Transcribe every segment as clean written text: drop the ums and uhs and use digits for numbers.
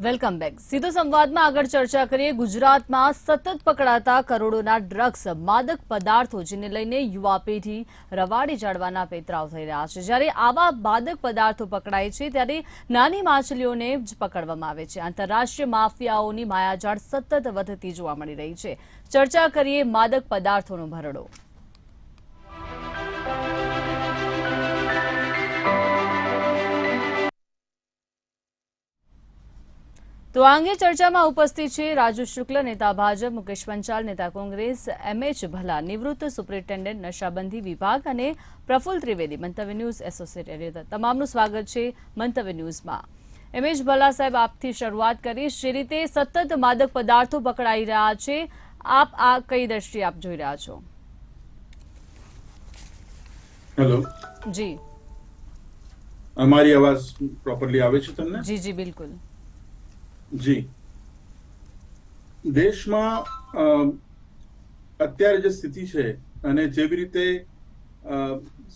Welcome back. સીધો સંવાદમાં આગળ ચર્ચા કરીએ. ગુજરાતમાં સતત પકડાતા કરોડોના ડ્રગ્સ માદક પદાર્થો જેને લઈને યુવા પેઢી રવાડી ચડવાના પેતરાવ થઈ રહ્યા છે. જ્યારે આવા માદક પદાર્થો પકડાય છે ત્યારે નાની માછલીઓને જ પકડવામાં આવે છે. આંતરરાષ્ટ્રીય માફિયાઓની માયાજાળ સતત વધતી જોવા મળી રહી છે. ચર્ચા કરીએ માદક પદાર્થોનો ભરડો. તો આ અંગે ચર્ચામાં ઉપસ્થિત છે રાજુ શુક્લ, નેતા ભાજપ, મુકેશ પંચાલ, નેતા કોંગ્રેસ, એમએચ ભલા, નિવૃત્ત સુપ્રિન્ટેન્ડન્ટ નશાબંધી વિભાગ, અને પ્રફુલ્લ ત્રિવેદી, મંતવ્ય ન્યૂઝ એસોસિએટ એડિટર. તમામનું સ્વાગત છે મંતવ્ય ન્યૂઝમાં. એમએચ ભલા સાહેબ, આપથી શરૂઆત કરીશ. જે રીતે સતત માદક પદાર્થો પકડાઈ રહ્યા છે, આપ આ કઈ દ્રષ્ટિએ આપ જોઈ રહ્યા છો? હેલો જી, અમારી અવાજ પ્રોપરલી આવે છે તમને? જી જી બિલકુલ. જી, દેશમાં અત્યારે જે સ્થિતિ છે અને જેવી રીતે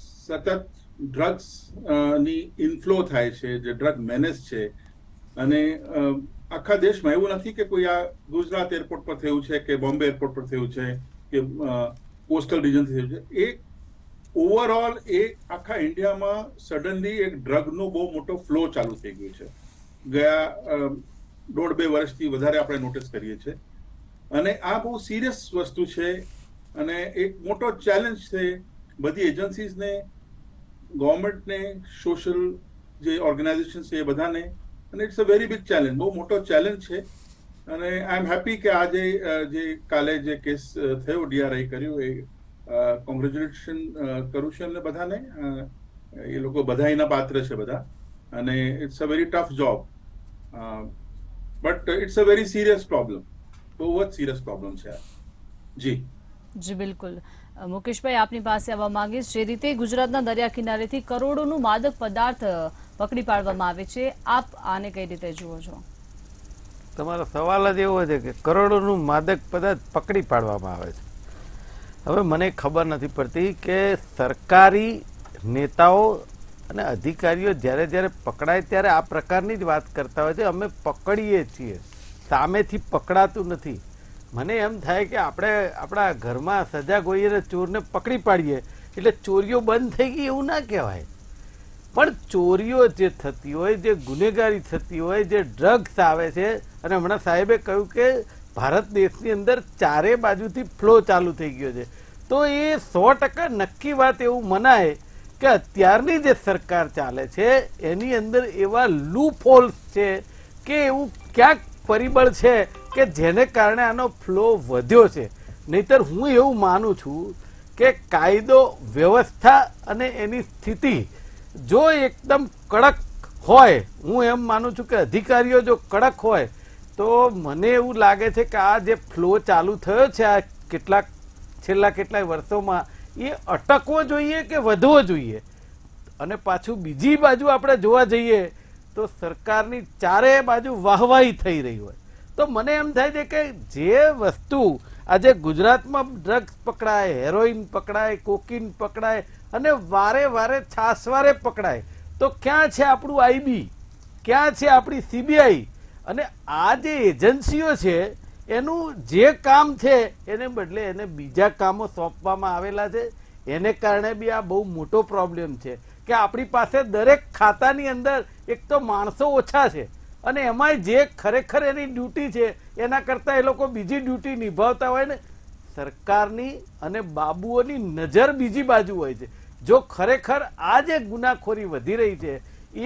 સતત ડ્રગ્સ ની ઇનફ્લો થાય છે, જે ડ્રગ મેનેસ છે, અને આખા દેશમાં એવું નથી કે કોઈ આ ગુજરાત એરપોર્ટ પર થયું છે કે બોમ્બે એરપોર્ટ પર થયું છે કે કોસ્ટલ રીજન થયું છે. એક ઓવરઓલ આખા ઇન્ડિયામાં સડનલી એક ડ્રગનો બહુ મોટો ફ્લો ચાલુ થઈ ગયો છે. ગયા 1.5-2 વર્ષથી વધારે આપણે નોટિસ કરીએ છીએ, અને આ બહુ સિરિયસ વસ્તુ છે અને એક મોટો ચેલેન્જ છે બધી એજન્સીઝને, ગવર્મેન્ટને, સોશિયલ જે ઓર્ગેનાઇઝેશન છે એ બધાને. અને it's a very big challenge, બહુ મોટો ચેલેન્જ છે. અને આઈ એમ હેપી કે આજે જે કાલે જે કેસ થયો, ડીઆરઆઈ કર્યું, એ કોંગ્રેચ્યુલેશન કરું છું એમને બધાને. એ લોકો બધાયના પાત્ર છે બધા, અને it's a very tough job. But it's a very serious problem, બહુ જ સિરિયસ પ્રોબ્લેમ છે. જી જી બિલકુલ. મુકેશભાઈ, આપની પાસે આવવા માંગીશ. જે રીતે ગુજરાતના દરિયા કિનારેથી કરોડોનું માદક પદાર્થ પકડી પાડવામાં આવે છે, આપ આને કઈ રીતે જુઓ છો? તમારો સવાલ જ એવો છે કે કરોડોનું માદક પદાર્થ પકડી પાડવામાં આવે છે. હવે મને ખબર નથી પડતી કે સરકારી નેતાઓ અને અધિકારીઓ જ્યારે જ્યારે પકડાય ત્યારે આ પ્રકારની જ વાત કરતા હોય છે, અમે પકડીએ છીએ, સામેથી પકડાતું નથી. મને એમ થાય કે આપણે આપણા ઘરમાં સજાગ હોઈએ ને ચોરને પકડી પાડીએ એટલે ચોરીઓ બંધ થઈ ગઈ એવું ના કહેવાય. પણ ચોરીઓ જે થતી હોય, જે ગુનેગારી થતી હોય, જે ડ્રગ્સ આવે છે, અને હમણાં સાહેબે કહ્યું કે ભારત દેશની અંદર ચારે બાજુથી ફ્લો ચાલુ થઈ ગયો છે, તો એ 100% નક્કી વાત એવું મનાય કે અત્યારની જે સરકાર ચાલે છે એની અંદર એવા લૂપ હોલ્સ છે કે એવું ક્યાંક પરિબળ છે કે જેને કારણે આનો ફ્લો વધ્યો છે. નહીતર હું એવું માનું છું કે કાયદો વ્યવસ્થા અને એની સ્થિતિ જો એકદમ કડક હોય, હું એમ માનું છું કે અધિકારીઓ જો કડક હોય, તો મને એવું લાગે છે કે આ જે ફ્લો ચાલુ થયો છે આ છેલ્લા કેટલાય વર્ષોમાં, એ અટકવો જોઈએ કે વધવો જોઈએ. અને પાછું બીજી બાજુ આપણે જોવા જઈએ તો સરકારની ચારે બાજુ વાહવાહી થઈ રહી હોય, તો મને એમ થાય છે કે જે વસ્તુ આજે ગુજરાતમાં ડ્રગ્સ પકડાય, હેરોઇન પકડાય, કોકીન પકડાય, અને વારે વારે છાસવારે પકડાય, તો ક્યાં છે આપણું આઈબી, ક્યાં છે આપણી સીબીઆઈ? અને આ જે એજન્સીઓ છે એનું જે કામ છે એને બદલે એને બીજા કામો સોંપવામાં આવેલા છે. એને કારણે બી આ બહુ મોટો પ્રોબ્લેમ છે કે આપણી પાસે દરેક ખાતાની અંદર એક તો માણસો ઓછા છે, અને એમાંય જે ખરેખર એની ડ્યુટી છે એના કરતાં એ લોકો બીજી ડ્યુટી નિભાવતા હોય ને. સરકારની અને બાબુઓની નજર બીજી બાજુ હોય છે. જો ખરેખર આ જે ગુનાખોરી વધી રહી છે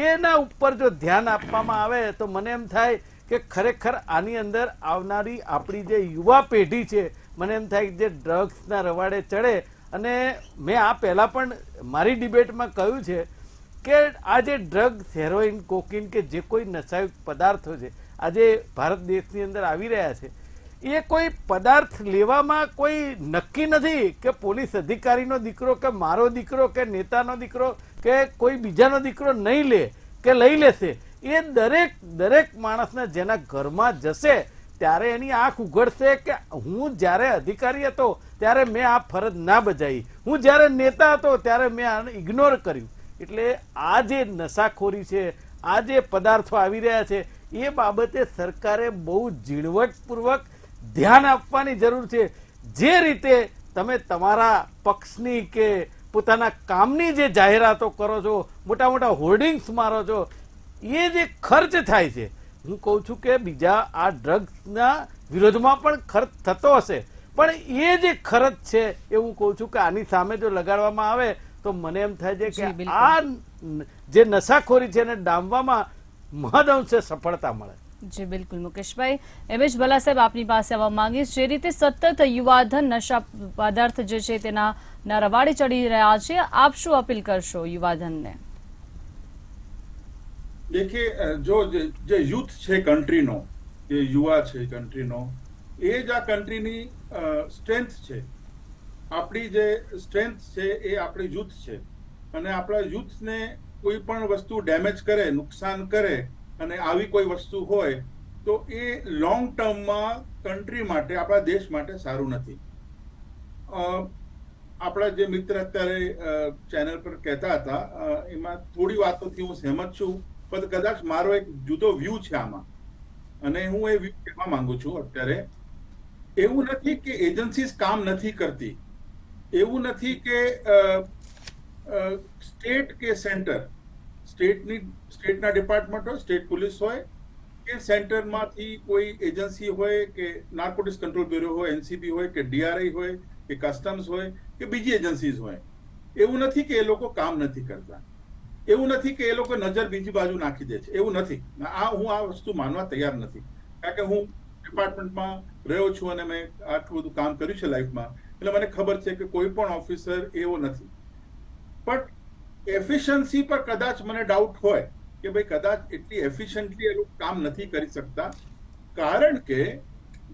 એના ઉપર જો ધ્યાન આપવામાં આવે તો મને એમ થાય કે ખરેખર આની અંદર આવનારી આપણી જે યુવા પેઢી છે, મને એમ થાય કે જે ડ્રગ્સના રવાડે ચડે. અને મેં આ પહેલાં પણ મારી ડિબેટમાં કહ્યું છે કે આ જે ડ્રગ્સ, હેરોઇન, કોકીન કે જે કોઈ નશાયુક્ત પદાર્થો છે આજે ભારત દેશની અંદર આવી રહ્યા છે, એ કોઈ પદાર્થ લેવામાં કોઈ નક્કી નથી કે પોલીસ અધિકારીનો દીકરો કે મારો દીકરો કે નેતાનો દીકરો કે કોઈ બીજાનો દીકરો નહીં લે કે લઈ લેશે. એ દરેક માણસને જેના ઘરમાં જશે ત્યારે એની આંખ ઉઘડશે કે હું જ્યારે અધિકારી હતો ત્યારે મેં આ ફરજ ના બજાવી, હું જ્યારે નેતા હતો ત્યારે મેં આને ઇગ્નોર કર્યું. એટલે આ જે નશાખોરી છે, આ જે પદાર્થો આવી રહ્યા છે એ બાબતે સરકારે બહુ ઝીણવટપૂર્વક ધ્યાન આપવાની જરૂર છે. જે રીતે તમે તમારા પક્ષની કે પોતાના કામની જે જાહેરાતો કરો છો, મોટા મોટા હોર્ડિંગ્સ મારો છો, એ જે ખર્ચ થાય છે, હું કહું છું કે બીજા આ ડ્રગ્સના વિરોધમાં પણ ખર્ચ થતો હશે, પણ એ જે ખર્ચ છે એ હું કહું છું કે આની સામે જો લગાડવામાં આવે તો મને એમ થાય છે જી, કે બિલકુલ. આ જે નશાખોરી છે એને ડામવામાં મહદઅંશે સફળતા મળે. જી બિલકુલ મુકેશભાઈ. એમએચ ભલા સાહેબ, આપની પાસે આવવા માંગીશ. જે રીતે સતત યુવાધન નશા પદાર્થ જે છે તેના રવાડે ચડી રહ્યા છે, આપ શું અપીલ કરશો યુવાધનને? દેખીએ, જો જે યુથ છે કન્ટ્રીનો, જે યુવા છે કન્ટ્રીનો, એ જ આ કન્ટ્રીની સ્ટ્રેન્થ છે. આપણી જે સ્ટ્રેન્થ છે એ આપણી યુથ છે, અને આપણા યુથને કોઈ પણ વસ્તુ ડેમેજ કરે, નુકસાન કરે, અને આવી કોઈ વસ્તુ હોય તો એ લોંગ ટર્મમાં કન્ટ્રી માટે, આપણા દેશ માટે સારું નથી. આપણા જે મિત્ર અત્યારે ચેનલ પર કહેતા હતા, એમાં થોડી વાતોથી હું સહેમત છું, પણ કદાચ મારો એક જુદો વ્યૂ છે આમાં, અને હું એ વ્યૂ કહેવા માંગુ છું. અત્યારે એવું નથી કે એજન્સીસ કામ નથી કરતી, એવું નથી કે સ્ટેટ કે સેન્ટર, સ્ટેટના ડિપાર્ટમેન્ટ હોય, સ્ટેટ પોલીસ હોય, કે સેન્ટરમાંથી કોઈ એજન્સી હોય, કે નાર્કોટિક્સ કંટ્રોલ બ્યુરો હોય, એનસીબી હોય, કે ડીઆરઆઈ હોય, કે કસ્ટમ્સ હોય, કે બીજી એજન્સીઝ હોય, એવું નથી કે એ લોકો કામ નથી કરતા, એવું નથી કે એ લોકો નજર બીજી બાજુ નાખી દે છે, એવું નથી. હું આ વસ્તુ માનવા તૈયાર નથી, કારણ કે હું ડિપાર્ટમેન્ટમાં રહ્યો છું અને મેં આટલું બધું કામ કર્યું છે લાઈફમાં, એટલે મને ખબર છે કે કોઈ પણ ઓફિસર એવો નથી. પણ એફિશિયન્સી પર કદાચ મને ડાઉટ હોય કે ભાઈ કદાચ એટલી એફિશિયન્ટલી એ લોકો કામ નથી કરી શકતા, કારણ કે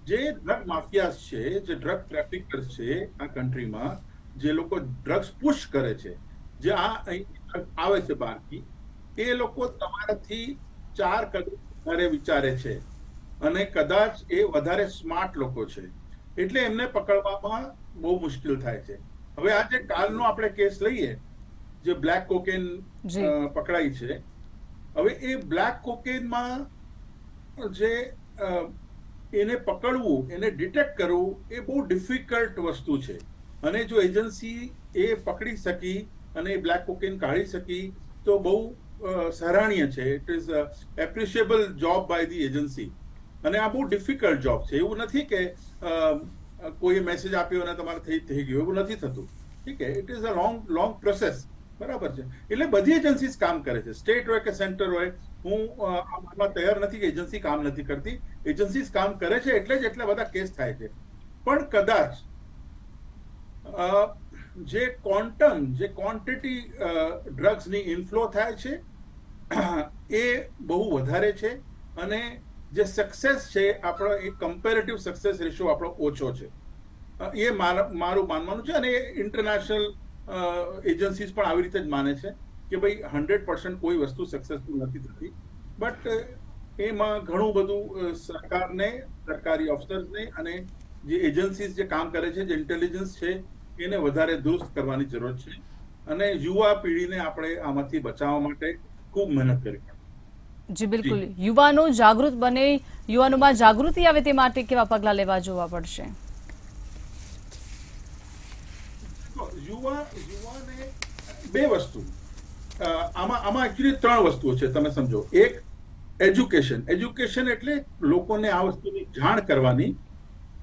જે ડ્રગ માફિયાસ છે, જે ડ્રગ ટ્રાફિકર્સ છે આ કન્ટ્રીમાં, જે લોકો ડ્રગ્સ પુશ કરે છે, જે અહીં આવે છે બહારથી, એ લોકો તમારાથી 4 કદમ વધારે વિચારે છે, અને કદાચ એ વધારે સ્માર્ટ લોકો છે, એટલે એમને પકડવામાં બહુ મુશ્કેલ થાય છે. હવે આ જે કાલનો આપણે કેસ લઈએ, જે બ્લેક કોકેન પકડાઈ છે, હવે એ બ્લેક કોકેનમાં જે એને પકડવું, એને ડિટેક્ટ કરવું, એ બહુ ડિફિકલ્ટ વસ્તુ છે, અને જો એજન્સી એ પકડી શકી અને એ બ્લેક કોકેન કાઢી શકી તો બહુ સરાહનીય છે. It is appreciable job by the agency, અને આ બહુ ડિફિકલ્ટ જોબ છે. એવું નથી કે કોઈ મેસેજ આપ્યો અને તમારે થઈ ગયું, એવું નથી થતું. ઠીક છે, it is a long process, બરાબર છે. એટલે બધી એજન્સીસ કામ કરે છે, સ્ટેટ હોય કે સેન્ટર હોય. હું આ માનવા તૈયાર નથી કે એજન્સી કામ નથી કરતી, એજન્સીસ કામ કરે છે, એટલે જ એટલા બધા કેસ થાય છે. પણ કદાચ જે ક્વોન્ટમ, જે ક્વોન્ટિટી ડ્રગ્સની ઇનફ્લો થાય છે એ બહુ વધારે છે, અને જે સક્સેસ છે આપણો, એ કમ્પેરેટિવ સક્સેસ રેશિયો આપણો ઓછો છે. એ મારું માનવાનું છે, અને ઇન્ટરનેશનલ એજન્સીસ પણ આવી રીતે જ માને છે કે ભાઈ 100% કોઈ વસ્તુ સક્સેસફુલ નથી થતી. બટ એમાં ઘણું બધું સરકારને, સરકારી ઓફિસર્સને, અને જે એજન્સીસ જે કામ કરે છે, જે ઇન્ટેલિજન્સ છે, એને વધારે દુરુસ્ત કરવાની જરૂર છે, અને યુવા પેઢીને આપણે આમાંથી બચાવવા માટે ખૂબ મહેનત કરવી પડે. જી બિલકુલ. યુવાનો જાગૃત બને, યુવાનોમાં જાગૃતિ આવે તે માટે કેવા પગલાં લેવા જોવા પડશે? યુવાને બે વસ્તુ, આમાં એકચ્યુઅલી 3 વસ્તુઓ છે, તમે સમજો. એક, એજ્યુકેશન એટલે લોકોને આ વસ્તુની જાણ કરવાની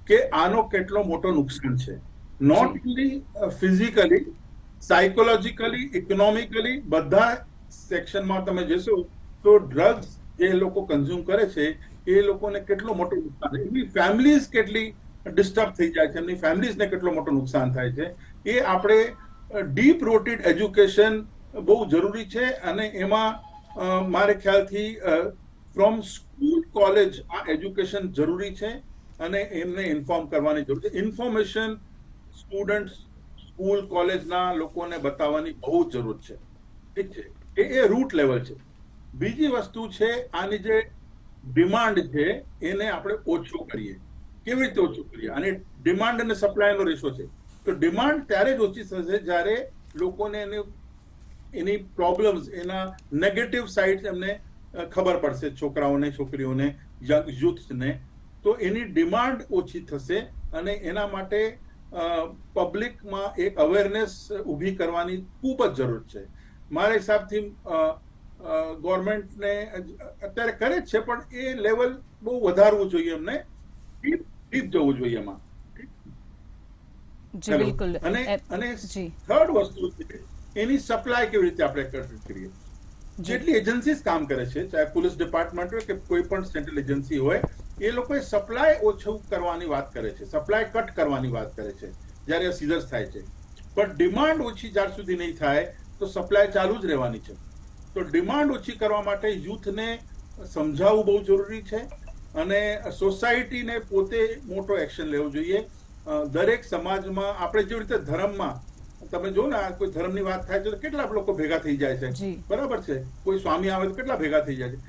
કે આનો કેટલો મોટો નુકસાન છે, not only physically, psychologically, economically, બધા સેક્શનમાં તમે જશો તો ડ્રગ્સ જે લોકો કન્ઝ્યુમ કરે છે એ લોકોને કેટલો મોટો નુકસાન, એમની ફેમિલીઝ કેટલી ડિસ્ટર્બ થઈ જાય છે, એમની ફેમિલીઝને કેટલો મોટો નુકસાન થાય છે, એ આપણે ડીપ રૂટેડ એજ્યુકેશન બહુ જરૂરી છે. અને એમાં મારે ખ્યાલથી ફ્રોમ સ્કૂલ, કોલેજ આ એજ્યુકેશન જરૂરી છે, અને એમને ઇન્ફોર્મ કરવાની જરૂર છે. ઇન્ફોર્મેશન સ્ટુડન્ટ્સ, સ્કૂલ, કોલેજના લોકોને બતાવવાની બહુ જરૂર છે. ઠીક છે, એ રૂટ લેવલ છે. બીજી વસ્તુ છે, આની જે ડિમાન્ડ છે એને આપણે ઓછો કરીએ. કેવી રીતે ઓછું કરીએ? અને ડિમાન્ડ અને સપ્લાયનો રેશિયો છે. તો ડિમાન્ડ ત્યારે જ ઓછી થશે જ્યારે લોકોને એની પ્રોબ્લેમ્સ, એના નેગેટિવ સાઇડ્સ એમને ખબર પડશે છોકરાઓને, છોકરીઓને, યુથને, તો એની ડિમાન્ડ ઓછી થશે અને એના માટે પબ્લિકમાં એક અવેરનેસ ઊભી કરવાની ખૂબ જ જરૂર છે. મારા હિસાબથી ગવર્મેન્ટને અત્યારે કરે જ છે, પણ એ લેવલ બહુ વધારવું જોઈએ, એમને ડીપ જવું જોઈએ એમાં. જી બિલકુલ. અને જી થર્ડ વસ્તુ છે એની સપ્લાય કેવી રીતે આપણે કરીએ. જેટલી એજન્સીસ કામ કરે છે, ચાહે પોલીસ ડિપાર્ટમેન્ટ હોય કે કોઈ પણ સેન્ટ્રલ એજન્સી હોય, એ લોકોએ સપ્લાય ઓછું કરવાની વાત કરે છે, સપ્લાય કટ કરવાની વાત કરે છે જ્યારે આ સીઝર્સ થાય છે. પણ ડિમાન્ડ ઓછી જ્યાર સુધી નહીં થાય તો સપ્લાય ચાલુ જ રહેવાની છે. તો ડિમાન્ડ ઓછી કરવા માટે યુથને સમજાવવું બહુ જરૂરી છે અને સોસાયટીને પોતે મોટો એક્શન લેવો જોઈએ. દરેક સમાજમાં આપણે જેવી રીતે ધર્મમાં તમે જો ને, કોઈ ધર્મની વાત થાય છે તો કેટલા લોકો ભેગા થઈ જાય છે, બરાબર છે. કોઈ સ્વામી આવે તો કેટલા ભેગા થઈ જાય છે.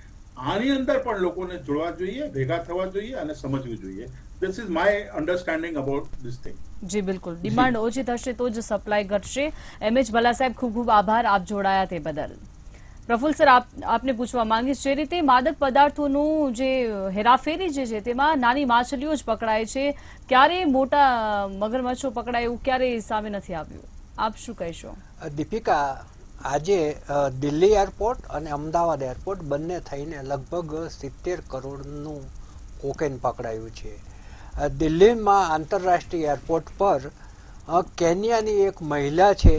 આની અંદર પણ લોકોને જોડવા જોઈએ, ભેગા થવા જોઈએ અને સમજવું જોઈએ. This is my understanding about this thing. જી બિલકુલ. ડિમાન્ડ ઓછી થશે તો જ સપ્લાય ઘટશે. એમએચ ભલ્લા સાહેબ, ખૂબ ખૂબ આભાર આપ જોડાયા તે બદલ. પ્રફુલ્લ સર, આપને પૂછવા માંગીશ, જે રીતે માદક પદાર્થોનું જે હેરાફેરી જે છે તેમાં નાની માછલીઓ જ પકડાય છે, ક્યારેય મોટા મગરમચ્છો પકડાય એવું ક્યારેય સામે નથી આવ્યું. આપ શું કહેશો? દીપિકા, આજે દિલ્હી એરપોર્ટ અને અમદાવાદ એરપોર્ટ બંને થઈને લગભગ 70 કરોડનું કોકેન પકડાયું છે. દિલ્હીમાં આંતરરાષ્ટ્રીય એરપોર્ટ પર કેન્યાની એક મહિલા છે,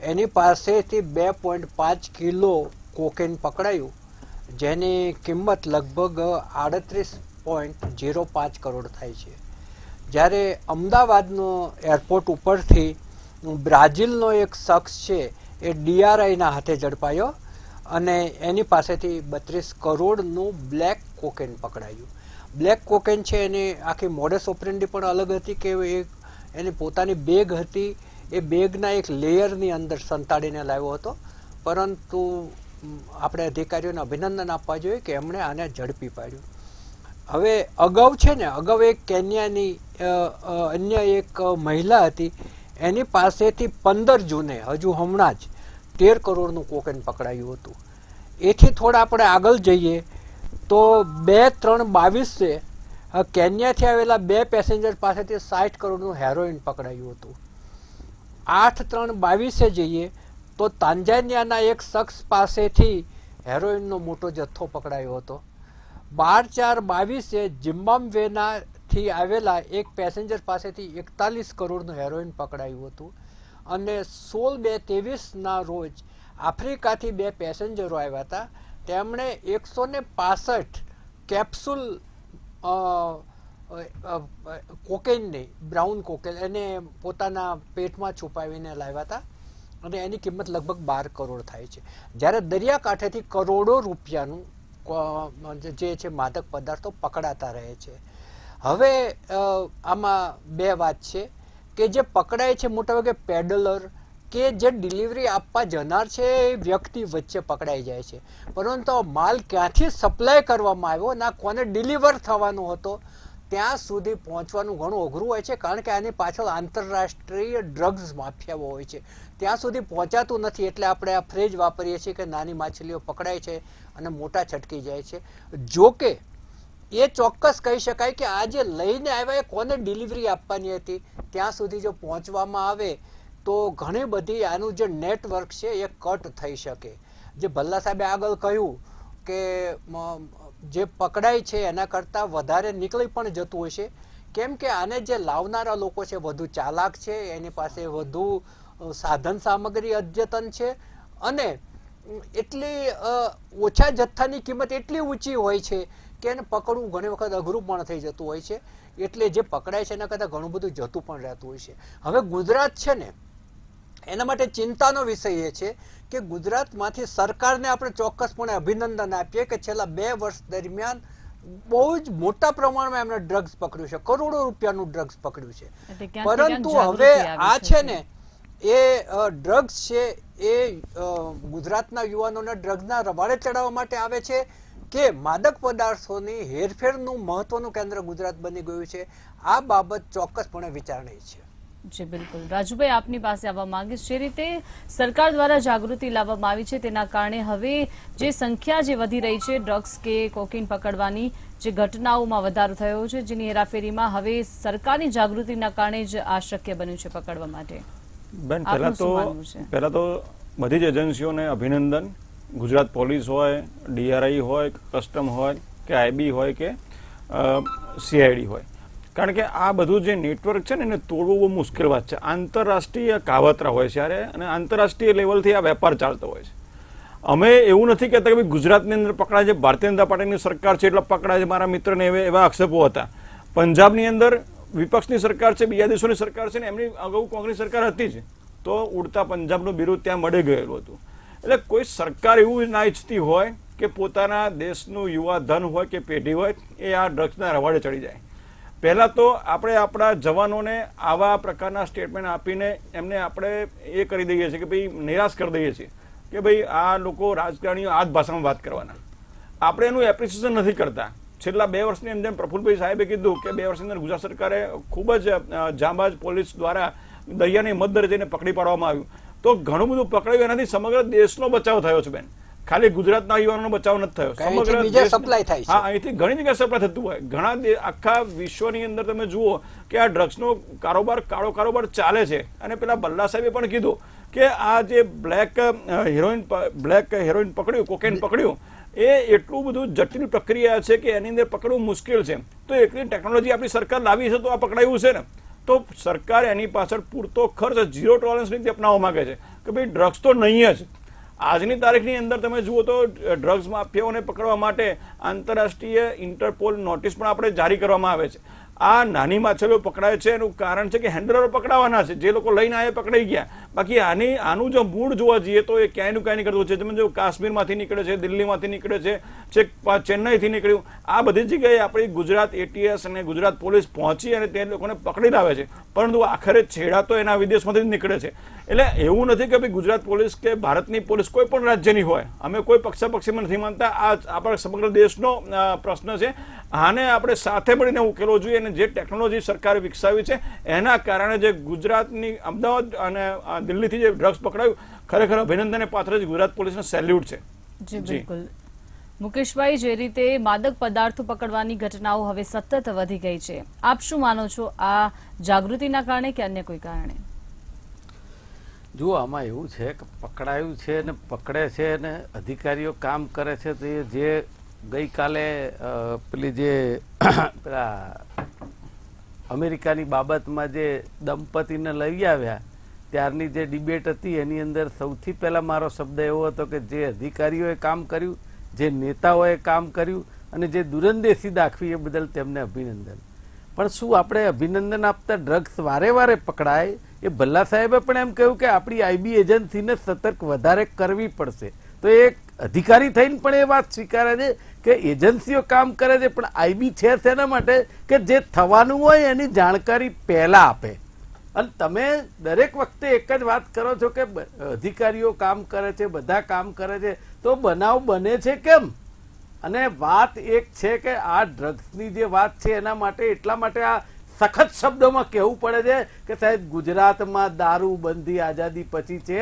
એની પાસેથી 2.5 કિલો કોકેન પકડાયું, જેની કિંમત લગભગ 38.05 કરોડ થાય છે. જ્યારે અમદાવાદનો એરપોર્ટ ઉપરથી બ્રાઝિલનો એક શખ્સ છે એ DRIના હાથે ઝડપાયો અને એની પાસેથી 32 કરોડનું બ્લેક કોકેન પકડાયું. બ્લેક કોકેન છે એની આખી મોડસ ઓપરેન્ડી પણ અલગ હતી કે એની પોતાની બેગ હતી, એ બેગના એક લેયરની અંદર સંતાડીને લાવ્યો હતો. પરંતુ આપણે અધિકારીઓને અભિનંદન આપવા જોઈએ કે એમણે આને ઝડપી પાડ્યું. હવે અગાઉ છે ને, અગાઉ એક કેન્યાની અન્ય એક મહિલા હતી, એની પાસેથી 15 જૂને હજુ હમણાં જ 13 કરોડનું કોકેન પકડાયું હતું. એથી થોડા આપણે આગળ જઈએ તો 2-3-22 કેન્યાથી આવેલા 2 પેસેન્જર પાસેથી 60 કરોડનું હેરોઇન પકડાયું હતું. 8-3-22 જઈએ તો તાંજાનિયાના એક શખ્સ પાસેથી હેરોઇનનો મોટો જથ્થો પકડાયો હતો. 12-4-22 ઝિમ્બાબ્વેથી આવેલા એક પેસેન્જર પાસેથી 41 કરોડનું હેરોઇન પકડાયું હતું. અને 16-2-23ના રોજ આફ્રિકાથી 2 પેસેન્જરો આવ્યા હતા, તેમણે 165 કેપ્સ્યુલ કોકેનની, બ્રાઉન કોકેન, એને પોતાના પેટમાં છુપાવીને લાવ્યા હતા અને એની કિંમત લગભગ 12 કરોડ થાય છે. જ્યારે દરિયાકાંઠેથી કરોડો રૂપિયાનું જે છે માદક પદાર્થો પકડાતા રહે છે. હવે આમાં 2 વાત છે કે જે પકડાય છે મોટાભાગે પેડલર કે જે ડિલિવરી આપવા જનાર છે એ વ્યક્તિ વચ્ચે પકડાઈ જાય છે, પરંતુ માલ ક્યાંથી સપ્લાય કરવામાં આવ્યો ના કોને ડિલિવર થવાનો હતો ત્યાં સુધી પહોંચવાનું ઘણું અઘરું હોય છે, કારણ કે આની પાછળ આંતરરાષ્ટ્રીય ડ્રગ્સ માફિયાઓ હોય છે. ત્યાં સુધી પહોંચાતું નથી, એટલે આપણે આ ફ્રેજ વાપરીએ છીએ કે નાની માછલીઓ પકડાય છે અને મોટા છટકી જાય છે. જો કે એ ચોક્કસ કહી શકાય કે આ જે લઈને આવ્યા એ કોને ડિલિવરી આપવાની હતી ત્યાં સુધી જો પહોંચવામાં આવે તો ઘણી બધી આનું જે નેટવર્ક છે એ કટ થઈ શકે. જે ભલ્લા સાહેબે આગળ કહ્યું કે જે પકડાય છે એના કરતાં વધારે નીકળી પણ જતું હોય છે, કેમ કે આને જે લાવનારા લોકો છે વધુ ચાલાક છે, એની પાસે વધુ સાધન સામગ્રી અદ્યતન છે અને એટલી ઓછા જથ્થાની કિંમત એટલી ઊંચી હોય છે કે એને પકડવું ઘણી વખત અઘરું પણ થઈ જતું હોય છે. એટલે જે પકડાય છે એના કરતાં ઘણું બધું જતું પણ રહેતું હોય છે. હવે ગુજરાત છે ને, એના માટે ચિંતાનો વિષય એ છે કે ગુજરાતમાંથી સરકારને આપણે ચોક્કસપણે અભિનંદન આપીએ કે છેલ્લા 2 વર્ષ દરમિયાન બહુ જ મોટા પ્રમાણમાં એમણે ડ્રગ્સ પકડ્યું છે, કરોડો રૂપિયાનું ડ્રગ્સ પકડ્યું છે. પરંતુ હવે આ છે ને એ ડ્રગ્સ છે એ ગુજરાતના યુવાનોને ડ્રગ્સના રવાડે ચડાવવા માટે આવે છે કે માદક પદાર્થોની હેરફેરનું મહત્વનું કેન્દ્ર ગુજરાત બની ગયું છે. આ બાબત ચોક્કસપણે વિચારણીય છે. જી બિલકુલ, રાજુભાઈ આપની પાસે આવવા માંગીશ. જે રીતે સરકાર દ્વારા જાગૃતિ લાવવામાં આવી છે તેના કારણે હવે જે સંખ્યા જે વધી રહી છે ડ્રગ્સ કે કોકેન પકડવાની જે ઘટનાઓમાં વધારો થયો છે, જેની હેરાફેરીમાં હવે સરકારની જાગૃતિના કારણે જ આ શક્ય બન્યું છે પકડવા માટે. બેન, આપનું શું માનવું છે? પહેલા તો બધી જ એજન્સીઓને અભિનંદન. ગુજરાત પોલીસ હોય, DRI હોય, કસ્ટમ હોય કે IB હોય કે CID હોય, કારણ કે આ બધું જે નેટવર્ક છે ને એને તોડવું બહુ મુશ્કેલ વાત છે. આંતરરાષ્ટ્રીય કાવતરા હોય છે અને આંતરરાષ્ટ્રીય લેવલથી આ વેપાર ચાલતો હોય છે. અમે એવું નથી કહેતા કે ભાઈ ગુજરાતની અંદર પકડાય છે, ભારતીય જનતા પાર્ટીની સરકાર છે એટલે પકડાય છે. મારા મિત્રને એવા આક્ષેપો હતા. પંજાબની અંદર વિપક્ષની સરકાર છે, બીજા દેશોની સરકાર છે ને એમની અગાઉ કોંગ્રેસ સરકાર હતી જ, તો ઉડતા પંજાબનું બિરુદ ત્યાં મળી ગયેલું હતું. એટલે કોઈ સરકાર એવું ના ઈચ્છતી હોય કે પોતાના દેશનું યુવા ધન હોય કે પેઢી હોય એ આ ડ્રગ્સના રવાડે ચડી જાય. પહેલાં તો આપણે આપણા જવાનોને આવા પ્રકારના સ્ટેટમેન્ટ આપીને એમને આપણે એ કરી દઈએ છીએ કે ભાઈ નિરાશ કરી દઈએ છીએ કે ભાઈ આ લોકો રાજકારણીઓ આ જ ભાષામાં વાત કરવાના. આપણે એનું એપ્રિસિએશન નથી કરતા. છેલ્લા 2 વર્ષની અંદર પ્રફુલભાઈ સાહેબે કીધું કે 2 વર્ષની અંદર ગુજરાત સરકારે ખૂબ જ જાંબાજ પોલીસ દ્વારા દરિયાની મધદરે જઈને પકડી પાડવામાં આવ્યું. તો ઘણું બધું પકડાયું, એનાથી સમગ્ર દેશનો બચાવ થયો છે બેન. ખાલી ગુજરાતના યુવાનોનો બચાવ નથી થયો, સમગ્ર હા, અહીંથી ઘણી જગ્યાએ સપ્લાય થતું હોય. ઘણા આખા વિશ્વની અંદર તમે જુઓ કે આ ડ્રગ્સનો કારોબાર, કાળો કારોબાર ચાલે છે. અને પેલા બલ્લા સાહેબે પણ કીધું કે આ જે બ્લેક હેરોઇન પકડ્યું, કોકેન પકડ્યું, એ એટલું બધું જટિલ પ્રક્રિયા છે કે એની અંદર પકડવું મુશ્કેલ છે. તો એટલી ટેકનોલોજી આપણી સરકાર લાવી છે તો આ પકડાયું છે ને. તો સરકાર એની પાછળ પૂરતો ખર્ચ ઝીરો ટોલરન્સ નીતિ અપનાવવા માંગે છે કે ભાઈ ડ્રગ્સ તો નહીં જ. આજની તારીખની અંદર તમે જુઓ તો ડ્રગ્સ માફિયાઓને પકડવા માટે આંતરરાષ્ટ્રીય ઇન્ટરપોલ નોટિસ પણ આપણે જારી કરવામાં આવે છે. આ નાની માછલીઓ પકડાય છે એનું કારણ છે કે હેન્ડલરો પકડાવાના છે, જે લોકો લઈને આવ્યા પકડાઈ ગયા. બાકી આનું જો મૂળ જોવા જઈએ તો એ ક્યાંયનું ક્યાંય નહીં કરતું છે. તમે જો કાશ્મીરમાંથી નીકળે છે, દિલ્હીમાંથી નીકળે છે, છેક ચેન્નઈથી નીકળ્યું, આ બધી જગ્યાએ આપણી ગુજરાત ATS અને ગુજરાત પોલીસ પહોંચી અને તે લોકોને પકડી લાવે છે. પરંતુ આખરે છેડા તો એના વિદેશમાંથી જ નીકળે છે. એટલે એવું નથી કે ભાઈ ગુજરાત પોલીસ કે ભારતની પોલીસ કોઈ પણ રાજ્યની હોય, અમે કોઈ પક્ષાપક્ષીમાં નથી માનતા. આ આપણા સમગ્ર દેશનો પ્રશ્ન છે. આને આપણે સાથે મળીને ઉકેલવો જોઈએ. અને જે ટેકનોલોજી સરકારે વિકસાવી છે એના કારણે જે ગુજરાતની અમદાવાદ અને દિલ્હીથી જે ડ્રગ્સ પકડાયું, ખરેખર અભિનંદનને પાત્ર જ ગુજરાત પોલીસને સેલ્યુટ છે. જી બિલકુલ. મુકેશભાઈ, જે રીતે માદક પદાર્થો પકડવાની ઘટનાઓ હવે સતત વધી ગઈ છે, આપ શું માનો છો? આ જાગૃતિના કારણે કે અન્ય કોઈ કારણે? જુઓ, આમાં એવું છે કે પકડાયું છે ને પકડે છે ને અધિકારીઓ કામ કરે છે. તો એ જે ગઈકાલે પેલી જે પેલા અમેરિકાની બાબતમાં જે દંપતીને લઈ આવ્યા ત્યારની જે ડિબેટ હતી એની અંદર સૌથી પહેલા મારો શબ્દ એવો હતો કે જે અધિકારીઓએ કામ કર્યું, જે નેતાઓએ કામ કર્યું અને જે દૂરંદેશી દાખવી એ બદલ તેમને અભિનંદન. પણ શું આપણે અભિનંદન આપતા ડ્રગ્સ વારે વારે પકડાય? એ ભલ્લા સાહેબે પણ એમ કહ્યું કે આપણી IB એજન્સીને સતર્ક વધારે કરવી પડશે. તો એક અધિકારી થઈને પણ એ વાત સ્વીકારે છે કે એજન્સીઓ કામ કરે છે, પણ IB છે તેના માટે કે જે થવાનું હોય એની જાણકારી પહેલા આપે. અને તમે દરેક વખતે એક જ વાત કરો છો કે અધિકારીઓ કામ કરે છે, બધા કામ કરે છે, તો બનાવ બને છે કેમ? અને વાત એક છે કે આ ડ્રગ્સની જે વાત છે એના માટે એટલા માટે આ સખત શબ્દોમાં કહેવું પડે છે કે સાહેબ ગુજરાતમાં દારૂબંધી આઝાદી પછી છે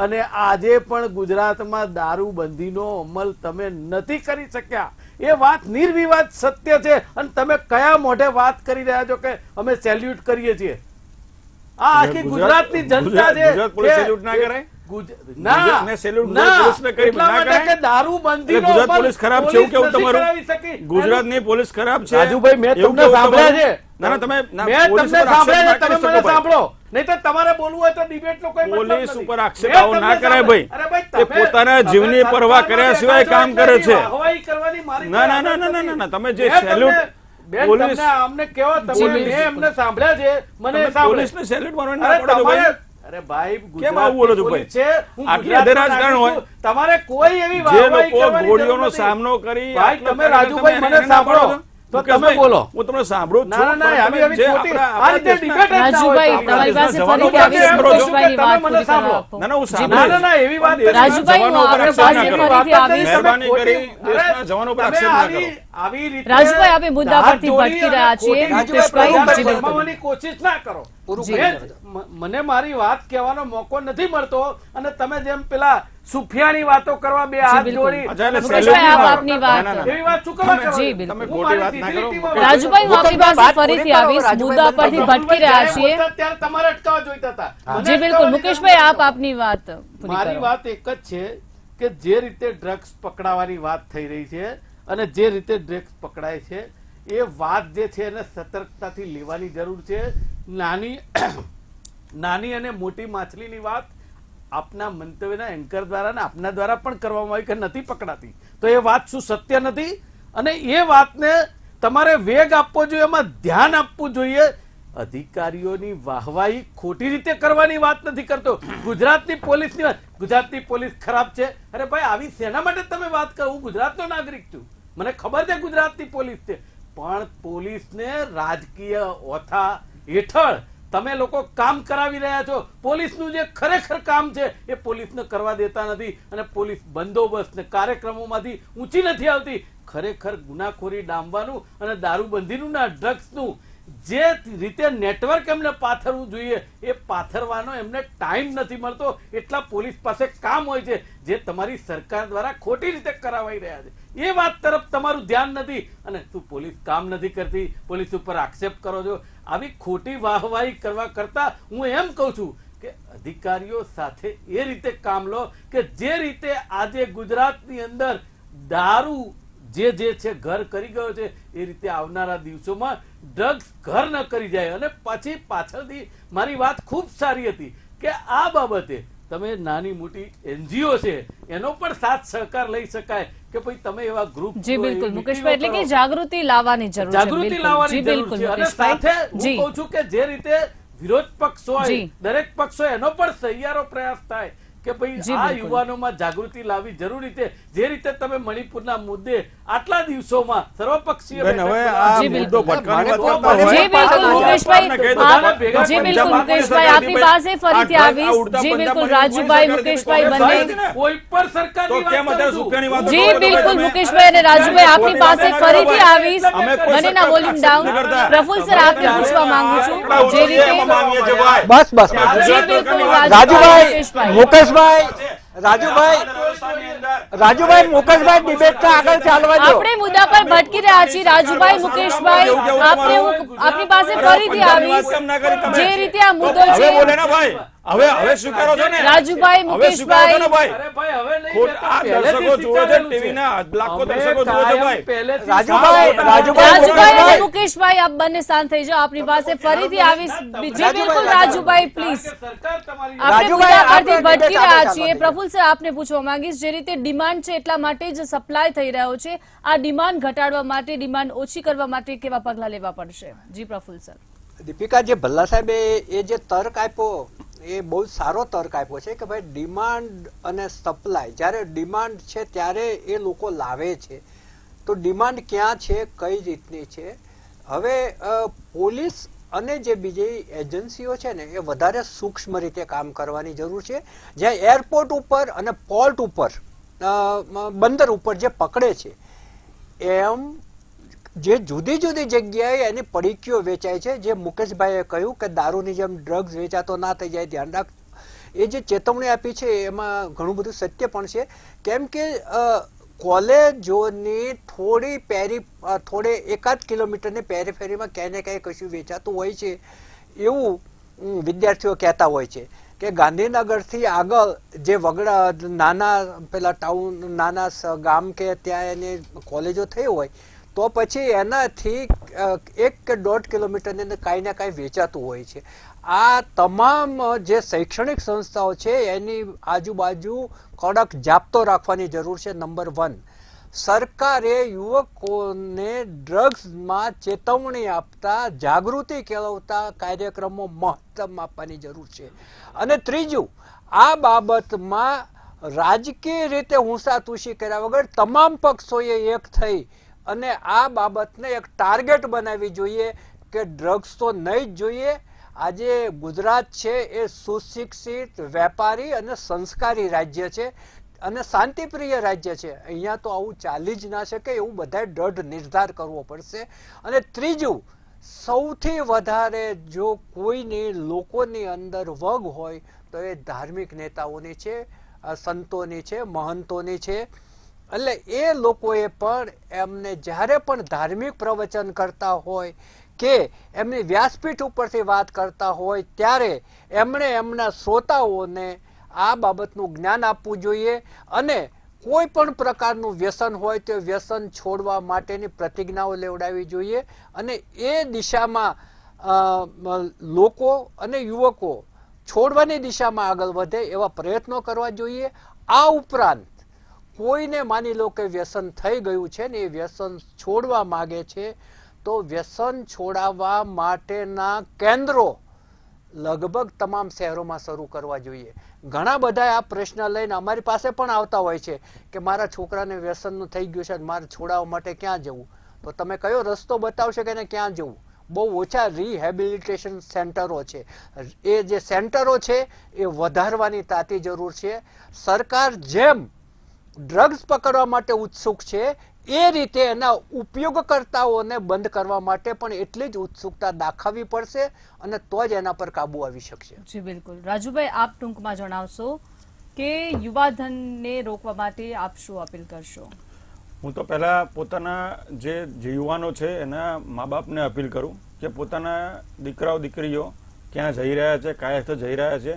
અને આજે પણ ગુજરાતમાં દારૂબંધીનો અમલ તમે નથી કરી શક્યા. એ વાત નિર્વિવાદ સત્ય છે. અને તમે કયા મોઢે વાત કરી રહ્યા છો કે અમે સેલ્યુટ કરીએ છીએ? આ આખી ગુજરાતની જનતા છે. ગુજરાત પોલીસ સેલ્યુટ ના કરાય? ગુજરાતની પોલીસ ખરાબ છે. રાજુભાઈ, મેં તમને સાંભળ્યા છે. ના, તમે સાંભળો, નહીં તો તમારે બોલવું હોય તો ડિબેટ નો કોઈ પોલીસ ઉપર આક્ષેપ ના કરાય ભાઈ. એ પોતાના જીવની પરવા કર્યા સિવાય કામ કરે છે. ના ના ના ના ના ના, તમે જે સેલ્યુટ પોલીસ અમને કેવો, તમે એમને સાંભળ્યા છે, મને પોલીસને સેલ્યુટ મારવાની ના પડે ભાઈ. અરે ભાઈ, કેમ આવું બોલો છો ભાઈ? આટલી અધેરાજકારણ હોય, તમારે કોઈ એવી જે લોકો ગોળીઓનો સામનો કરી, ભાઈ તમે રાજુભાઈ મને સાંભળો, તો તમે બોલો. હું તમને સાંભળું જ ના, છું, ના, પણ આવી તમે જે ખોટી- આપણા- આ રીતે આપણા debate જ ના રાજુભાઈ હોય. તમારી પાસે જવાનો ફરીથી આવીશ પ્રશ્ન કરો છો. મુકેશભાઈની તમે વાત મને પૂરી કરવા સાંભળો. આપો. ના, ના, હું જી, સાંભળું. ના, ના, એવી વાત પણ રાજુભાઈ, જવાનો હું ઉપર આપણી આક્ષેપ પાસે ના કરો. ફરીથી આવીશ. મહેરબાની તમે કરી ખોટી- દેશના જવાનો પર તમે આક્ષેપ ના આવી- કરો. આવી રીતે રાજુભાઈ, આપણે મુદ્દા હાથ પરથી જોડી ભટકી અને રહ્યા છીએ. ખોટી રીતે મુકેશભાઈ, પ્રજાને જી, બિલકુલ. ભરમાવવાની કોશિશ ના કરો. પૂરું જી. મેં મને મારી વાત કહેવાનો મોકો નથી મળતો અને તમે જેમ પેલા સુફિયાની વાતો કરવા બે હાથ બિલકુલ. જોડી અચ્છા, એટલે મુકેશભાઈ, આપ સેલ્યુટની આપની વાત. વાત ના, ના, ના. એવી વાત શું કરવા કરો જી, છો? બિલકુલ. તમે હું ખોટી મારી વાત ના સીધી કરો. લીટીમાં રાજુભાઈ, હું આપની પાસે વાત પૂરી ફરીથી કરો. આવીશ. રાજુભાઈ, મુદ્દા પરથી બિલકુલ. ભટકી રહ્યા જ્યારે છીએ. બોલતા ત્યારે તમારે અટકાવવા જોઈતા હતા. મને જી, બિલકુલ. અટકાવવાની મુકેશભાઈ, જરૂર આપ નથી. આપની વાત પૂરી મારી કરો. વાત એક જ છે કે જે રીતે ડ્રગ્સ પકડાવાની વાત થઈ રહી છે અને જે રીતે ડ્રગ્સ પકડાય છે એ વાત જે છે એને સતર્કતાથી લેવાની જરૂર છે. નાની અને મોટી માછલીની વાત આપના મંતવ્યના એન્કર દ્વારા અને આપના દ્વારા પણ કરવામાં આવી કે નથી પકડાતી, તો એ વાત શું સત્ય નથી? અને એ વાતને તમારે વેગ આપવો જોઈએ, એમાં ધ્યાન આપવું જોઈએ. અધિકારીઓની વાહવાહી ખોટી રીતે કરવાની વાત નથી કરતો. ગુજરાતની પોલીસની વાત, ગુજરાતની પોલીસ ખરાબ છે. અરે ભાઈ, આવી શેના માટે તમે વાત કરો? હું ગુજરાતનો નાગરિક છું, મને ખબર છે ગુજરાતની પોલીસ છે, પણ પોલીસને રાજકીય ઓથા હેઠળ તમે લોકો કામ કરાવી રહ્યા છો. પોલીસનું જે ખરેખર કામ છે એ પોલીસને કરવા દેતા નથી અને પોલીસ બંદોબસ્ત ને કાર્યક્રમોમાંથી ઊંચી નથી આવતી. ખરેખર ગુનાખોરી ડામવાનું અને દારૂબંધીનું ના ડ્રગ્સનું જે રીતે નેટવર્ક એમને પાથરવું જોઈએ એ પાથરવાનો એમને ટાઈમ નથી મળતો. એટલા પોલીસ પાસે કામ હોય છે જે તમારી સરકાર દ્વારા ખોટી રીતે કરાવાઈ રહ્યા છે. એ વાત તરફ તમારું ધ્યાન નથી અને તું પોલીસ કામ નથી કરતી, પોલીસ ઉપર આક્ષેપ કરો છો. આવી ખોટી વાહવાહી કરવા કરતા હું એમ કહું છું કે અધિકારીઓ સાથે એ રીતે કામ લો કે જે રીતે આજે ગુજરાતની અંદર દારૂ જે છે ઘર કરી ગયો છે એ રીતે આવનારા દિવસોમાં ડ્રગ્સ ઘર ન કરી જાય. અને પછી પાછળથી મારી વાત ખૂબ સારી હતી કે આ બાબતે તમે નાની મોટી એનજીઓ છે એનો પણ સાથ સહકાર લઈ શકાય કે ભાઈ તમે એવા ગ્રુપ જી, બિલકુલ. મુકેશભાઈ, એટલે કે જાગૃતિ લાવવાની જરૂર છે. જાગૃતિ બિલકુલ. લાવવાની જી, જરૂર બિલકુલ, છે. અને મુકેશભાઈ. સાથે હું જી. કહું છું કે જે રીતે વિરોધ પક્ષ હોય, જી. દરેક પક્ષ હોય, એનો પણ સહિયારો પ્રયાસ થાય કે ભાઈ જી, આ બિલકુલ. યુવાનોમાં જાગૃતિ લાવવી જરૂરી છે. જે રીતે તમે મણિપુરના મુદ્દે આટલા દિવસોમાં સર્વપક્ષીય બેન, બેઠક હવે બોલાવી આ જી, મુદ્દો બિલકુલ. ભટકાની વાત મને કરતા તો- હોય, જી, બિલકુલ, તો મુકેશભાઈ. આપને કહી દો, આપ- પંજાબ જી, બિલકુલ, પંજાબ મુકેશભાઈ, આપની પાસે ફરીથી આ આવીશ. ઉડતા જી, પંજાબ બિલકુલ, મને રાજુભાઈ, કોંગ્રેસ મુકેશભાઈ સરકારની બંને. કોંગ્રેસ સરકારની કોઈ પણ સરકારની તો કેમ વાત અત્યારે કરું છું. સુફિયાની વાત જી, કરો છો? બિલકુલ, તમે- મુકેશભાઈ અને રાજુભાઈ, આપની પાસે ફરીથી આવીશ. અમે કોઈ બંનેના સરકાર વોલ્યુમ ડાઉન. નથી કરતા. પ્રફુલ્લ સર, આપને પૂછવા માંગુ છું જે રીતે બસ બસ જી, બિલકુલ, રાજુભાઈ, મુકેશભાઈ. મુકેશભાઈ, રાજુભાઈ, મુકેશભાઈ ડિબેટના આગળ ચાલવા દો. આપણે મુદ્દા પર ભટકી રહ્યા છીએ. રાજુભાઈ, મુકેશભાઈ, આપની પાસે ફરીથી આવીશ. જે રીતે આ મુદ્દો હવે છે, બોલે ને ભાઈ, હવે સ્વીકારો છો ને? રાજુભાઈ, હવે સ્વીકારો છો ને ભાઈ? અરે ભાઈ, હવે નહીં, ખોટ- મેં તો આ દર્શકો પહેલેથી જુએ છે, સ્વીકારેલું TV ના લાખો અમે દર્શકો જુએ છે કાયમ ભાઈ. પહેલેથી રાજુભાઈ, રાજુભાઈ અને મુકેશભાઈ. મુકેશભાઈ, આપ બંને શાંત થઈ જાઓ. આપની પાસે ફરીથી આવીશ. જી, બિલકુલ, રાજુભાઈ, પ્લીઝ. સરકાર તમારી આપણે રાજુભાઈ, મુદ્દા પરથી આપણે ભટકી debate રહ્યા આગળ છીએ. ચાલવા પ્રફુલ્લ સર, આપને પૂછવા માંગીશ, જે રીતે ડિમાન્ડ છે એટલા માટે જ સપ્લાય થઈ રહ્યો છે, આ ડિમાન્ડ ઘટાડવા માટે, ડિમાન્ડ ઓછી કરવા માટે કેવા પગલાં લેવા પડશે? જી, પ્રફુલ્લ સર. દીપિકા, જે ભલ્લા સાહેબે એ જે તર્ક આપ્યો એ બહુ સારો તર્ક આપ્યો છે કે ભાઈ ડિમાન્ડ અને સપ્લાય, જ્યારે ડિમાન્ડ છે ત્યારે એ લોકો લાવે છે, તો ડિમાન્ડ ક્યાં છે, કઈ રીતની છે. હવે પોલીસ અને જે બીજી એજન્સીઓ છે ને એ વધારે સૂક્ષ્મ રીતે કામ કરવાની જરૂર છે. જ્યાં એરપોર્ટ ઉપર અને પોર્ટ ઉપર, બંદર ઉપર જે પકડે છે, એમ જે જુદી જુદી જગ્યાએ એની પડીકીઓ વેચાય છે, જે મુકેશભાઈએ કહ્યું કે દારૂની જેમ ડ્રગ્સ વેચાતો ના થઈ જાય, ધ્યાન રાખ. એ જે ચેતવણી આપી છે એમાં ઘણું બધું સત્ય પણ છે. કેમ કે કોલેજોની થોડે એકાદ કિલોમીટરની પેરીફેરીમાં ક્યાંય ને ક્યાંય કશું વેચાતું હોય છે એવું વિદ્યાર્થીઓ કહેતા હોય છે કે ગાંધીનગરથી આગળ જે વગડા નાના પેલા ટાઉન, નાના ગામ કે ત્યાં એની કોલેજો થઈ હોય તો પછી એનાથી 1 કે 1.5 કિલોમીટરની અંદર કાંઈ ને કાંઈ વેચાતું હોય છે. આ તમામ જે શૈક્ષણિક સંસ્થાઓ છે એની આજુબાજુ કડક જાપ્તો રાખવાની જરૂર છે. નંબર 1, સરકારે યુવકોને ડ્રગ્સમાં ચેતવણી આપતા, જાગૃતિ કેળવતા કાર્યક્રમો મહત્તમ આપવાની જરૂર છે. અને ત્રીજું, આ બાબતમાં રાજકીય રીતે હુંસાતુસી કર્યા વગર તમામ પક્ષોએ એક થઈ અને આ બાબતને એક ટાર્ગેટ બનાવવી જોઈએ કે ડ્રગ્સ તો નહીં જ જોઈએ. આજે ગુજરાત છે એ સુશિક્ષિત, વેપારી અને સંસ્કારી રાજ્ય છે અને શાંતિપ્રિય રાજ્ય છે. અહીંયા તો આવું ચાલી જ ના શકે, એવું બધાએ દ્રઢ નિર્ધાર કરવો પડશે. અને ત્રીજું, સૌથી વધારે જો કોઈની લોકોની અંદર વગ હોય તો એ ધાર્મિક નેતાઓની છે, સંતોની છે, મહંતોની છે. એટલે એ લોકોએ પણ એમને જ્યારે પણ ધાર્મિક પ્રવચન કરતા હોય કે એમની વ્યાસપીઠ ઉપરથી વાત કરતા હોય ત્યારે એમણે એમના શ્રોતાઓને આ બાબતનું જ્ઞાન આપવું જોઈએ અને કોઈ પણ પ્રકારનું વ્યસન હોય તો વ્યસન છોડવા માટેની પ્રતિજ્ઞાઓ લેવડાવવી જોઈએ અને એ દિશામાં લોકો અને યુવકો છોડવાની દિશામાં આગળ વધે એવા પ્રયત્નો કરવા જોઈએ. આ ઉપરાંત કોઈને માની લો કે વ્યસન થઈ ગયું છે ને એ વ્યસન છોડવા માગે છે તો વ્યસન છોડાવવા માટેના કેન્દ્રો લગભગ તમામ શહેરોમાં શરૂ કરવા જોઈએ. ઘણા બધા આ પ્રશ્ન લઈને અમારી પાસે પણ આવતા હોય છે કે મારા છોકરાને વ્યસનનું થઈ ગયું છે મારે છોડાવવા માટે ક્યાં જવું, તો તમે કયો રસ્તો બતાવશો કે એને ક્યાં જવું? બહુ ઓછા રિહેબિલિટેશન સેન્ટરો છે. એ જે સેન્ટરો છે એ વધારવાની તાતી જરૂર છે. સરકાર જેમ ડ્રગ્સ પકડવા માટે ઉત્સુક છે એ રીતે એના ઉપયોગકર્તાઓને બંધ કરવા માટે પણ એટલી જ ઉત્સુકતા દાખવવી પડશે અને તો જ એના પર કાબુ આવી શકશે. જી બિલકુલ. રાજુભાઈ, આપ ટૂંકમાં જણાવશો કે યુવાધનને રોકવા માટે આપ શું અપીલ કરશો? હું તો પહેલા પોતાના જે યુવાનો છે એના મા બાપને અપીલ કરું કે પોતાના દીકરાઓ દીકરીઓ ક્યાં જઈ રહ્યા છે, કયા રસ્તે જઈ રહ્યા છે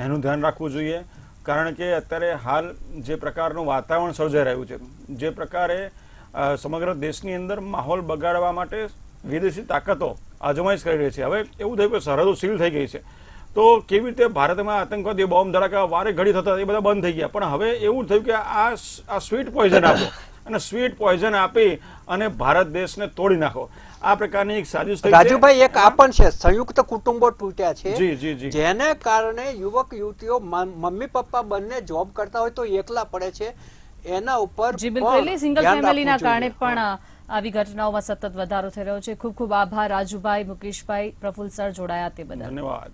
એનું ધ્યાન રાખવું જોઈએ. કારણ કે અત્યારે હાલ જે પ્રકારનું વાતાવરણ સર્જાઈ રહ્યું છે, જે પ્રકારે સમગ્ર દેશની અંદર માહોલ બગાડવા માટે વિદેશી તાકાતો અજમાયશ કરી રહી છે. હવે એવું થયું કે સરહદો સીલ થઈ ગઈ છે તો કેવી રીતે ભારતમાં આતંકવાદી બોમ્બ ધડાકા વારે ઘડી થતા એ બધા બંધ થઈ ગયા. પણ હવે એવું થયું કે આ સ્વીટ પોઈઝન આપો અને સ્વીટ પોઈઝન આપી અને ભારત દેશને તોડી નાખો, આ પ્રકારની એક સાજિશ થઈ છે. રાજુભાઈ, એક આ પણ છે, સંયુક્ત કુટુંબો તૂટ્યા છે. જી જી જી. જેને કારણે યુવક યુવતીઓ મમ્મી પપ્પા બંને જોબ કરતા હોય તો એકલા પડે છે. એના ઉપર જી બિલકુલ. સિંગલ ફેમિલીના કારણે પણ આવી ઘટનાઓમાં સતત વધારો થઈ રહ્યો છે. ખૂબ ખૂબ આભાર રાજુભાઈ, મુકેશભાઈ, પ્રફુલ્લ સર જોડાયા તે બદલ. ધન્યવાદ.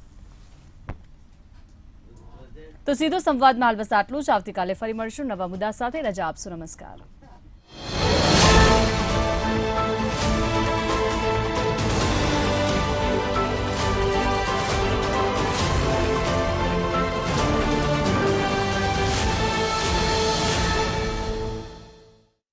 તો સીધો સંવાદમાં હાલ બસ આટલું જ. આવતીકાલે ફરી મળશું નવા મુદ્દા સાથે. રજા આપશો. નમસ્કાર.